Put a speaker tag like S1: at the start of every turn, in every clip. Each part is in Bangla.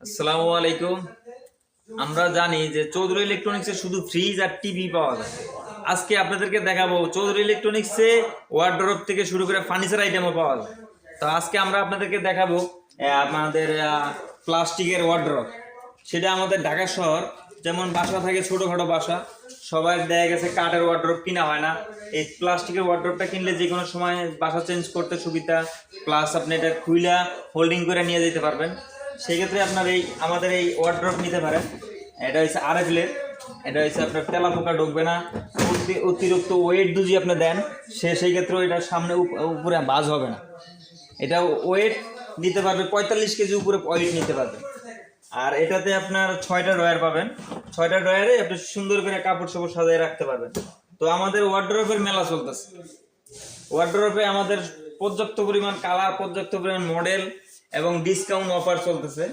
S1: আসসালামু আলাইকুম। আমরা জানি যে চৌধুরী ইলেকট্রনিক্সে শুধু ফ্রিজ আর টিভি পাওয়া যায়। আজকে আপনাদেরকে দেখাবো চৌধুরী ইলেকট্রনিক্সে ওয়ার্ডরোব থেকে শুরু করে ফার্নিচার আইটেমও পাওয়া যায়। তো আজকে আমরা আপনাদেরকে দেখাবো আমাদের প্লাস্টিকের ওয়ার্ডরোব। সেটা আমাদের ঢাকা শহর যেমন বাসা থাকে, ছোটোখাটো বাসা, সবাই দেখা গেছে কাঠের ওয়ার্ডরোব কিনা হয় না। এই প্লাস্টিকের ওয়ার্ডরোবটা কিনলে যে কোনো সময় বাসা চেঞ্জ করতে সুবিধা, প্লাস আপনি এটা খুইলা হোল্ডিং করে নিয়ে যেতে পারবেন। সেক্ষেত্রে আপনার আমাদের এই ওয়ার্ডরোব নিতে পারেন। এটা হচ্ছে আরএফএল, এটা হচ্ছে আপনার তেলা পোকা ঢুকবে না। অতিরিক্ত ওয়েট যদি আপনি দেন সেই ক্ষেত্রেও এটা সামনে উপরে বাজ হবে না। এটা ওয়েট নিতে পারবে 45 কেজি উপরে ওয়েট নিতে পারবে। আর এটাতে আপনার 6টা ড্রয়ার পাবেন। 6টা ড্রয়ারে আপনি সুন্দর করে কাপড় সাপড় সাজিয়ে রাখতে পারবেন। তো আমাদের ওয়ার্ডরোবের মেলা চলতেছে। ওয়ার্ডরোবে আমাদের পর্যাপ্ত পরিমাণ কালার, পর্যাপ্ত পরিমাণ মডেল এবং ডিসকাউন্ট অফার চলতেছে।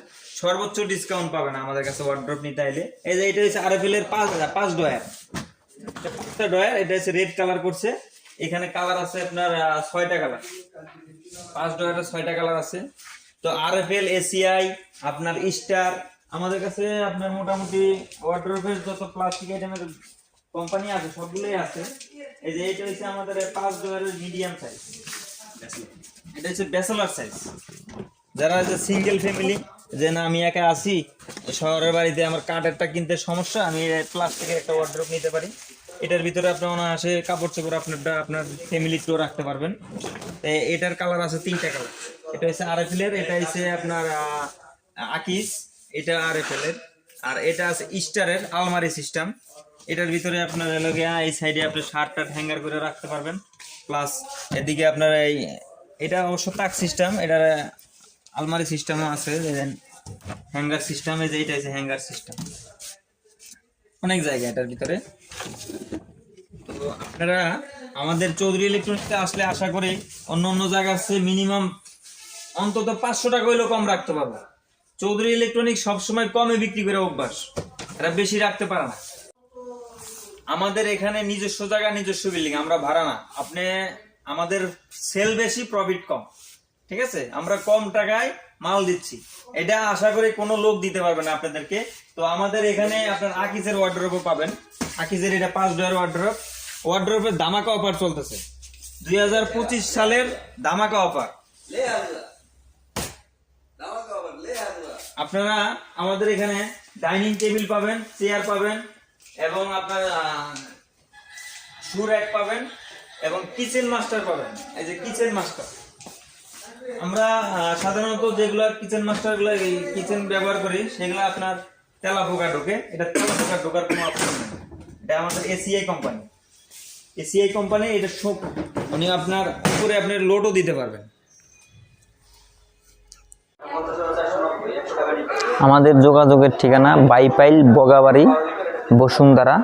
S1: সর্বোচ্চ ডিসকাউন্ট পাবেন আমাদের কাছে ওয়ার্ডরোব নিতে আইলে। এই যে এটা হচ্ছে আরএফএল এর 5 ড্রয়ার, 5টা ড্রয়ার। এটা হচ্ছে রেড কালার করছে। এখানে কালার আছে আপনার 6টা কালার। 5 ড্রয়ারে 6টা কালার আছে। তো আরএফএল, এসিআই, আপনার স্টার, আমাদের কাছে আপনার মোটামুটি ওয়ার্ডরোবের যত প্লাস্টিক আইটেমের কোম্পানি আছে সবগুলোই আছে। এই যে এটা হচ্ছে আমাদের 5 ড্রয়ারের মিডিয়াম সাইজ। এটা হচ্ছে ব্যাচেলর সাইজ। যারা যে সিঙ্গেল ফ্যামিলি, যে না আমি একা আছি শহরের বাড়িতে, আমার কাঠেরটা কিনতে সমস্যা, আমি প্লাস্টিকের একটা ওয়ার্ডরোব নিতে পারি। এটার ভিতরে আপনার অনায়াসে কাপড় চোপড় আপনার ফ্যামিলিতেও রাখতে পারবেন। এটার কালার আছে 3টা কালার। এটা হচ্ছে আরএফএল এর, এটা হচ্ছে আপনার আকিস, এটা আরএফএল এর। আর এটা আছে স্টারের আলমারি সিস্টেম। এটার ভিতরে আপনার এই সাইডে আপনি শার্ট টার্ট হ্যাঙ্গার করে রাখতে পারবেন। প্লাস এদিকে আপনার এটা অবশ্য তাক সিস্টেম, এটার আলমারি সিস্টেমও আছে, হ্যাঙ্গার সিস্টেম। এই যে এটা হচ্ছে হ্যাঙ্গার সিস্টেম, অনেক জায়গা এটার ভিতরে। তো আপনারা আমাদের চৌধুরী ইলেকট্রনিক্সে আসলে আশা করি অন্য জায়গা আছে মিনিমাম অন্তত 500 টাকা হইলেও কম রাখতে পারবো। চৌধুরী ইলেকট্রনিক্স সবসময় কমে বিক্রি করে অভ্যাস, এরা বেশি রাখতে পারে না। আমাদের এখানে নিজস্ব জায়গা, নিজস্ব বিল্ডিং, আমরা ভাড়া না। আপনি আমাদের সেল বেশি, প্রফিট কম, ঠিক আছে? আমরা কম টাকায় মাল দিচ্ছি, এটা আশা করি কোনো লোক দিতে পারবে না আপনাদেরকে। তো আমাদের এখানে আপনার আকিজের ওয়ার্ডরোবও পাবেন। আকিজের এটা 5 ড্রয়ার ওয়ার্ডরোব। ওয়ার্ডরোবের ধামাকা অফার চলতেছে, 2025 সালের ধামাকা অফার। আপনারা আমাদের এখানে ডাইনিং টেবিল পাবেন, চেয়ার পাবেন, এবং আপনার শু র‍্যাক পাবেন, এবং কিচেন মাস্টার পাবেন। এই যে কিচেন মাস্টার, আমরা সাধারণত যেগুলো কিচেন মাস্টার গুলো কিচেন ব্যবহার করি সেগুলো আপনার তেলা পোকা ঢোকে। এটা তেলা পোকা ঢোকার কোনো অপশন নেই। এটা আমাদের এসিআই কোম্পানি। এসিআই কোম্পানি এটা সব উনি আপনার উপরে আপনার লোডও দিতে পারবেন।
S2: আমাদের যোগাযোগের ঠিকানা বাইপাইল, বগাবাড়ি, বসুন্ধরা,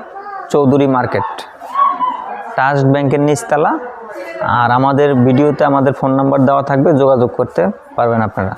S2: চৌধুরী মার্কেট, ট্রাস্ট ব্যাংকের নিচতলা। আর আমাদের ভিডিওতে আমাদের ফোন নাম্বার দেওয়া থাকবে, যোগাযোগ করতে পারবেন আপনারা।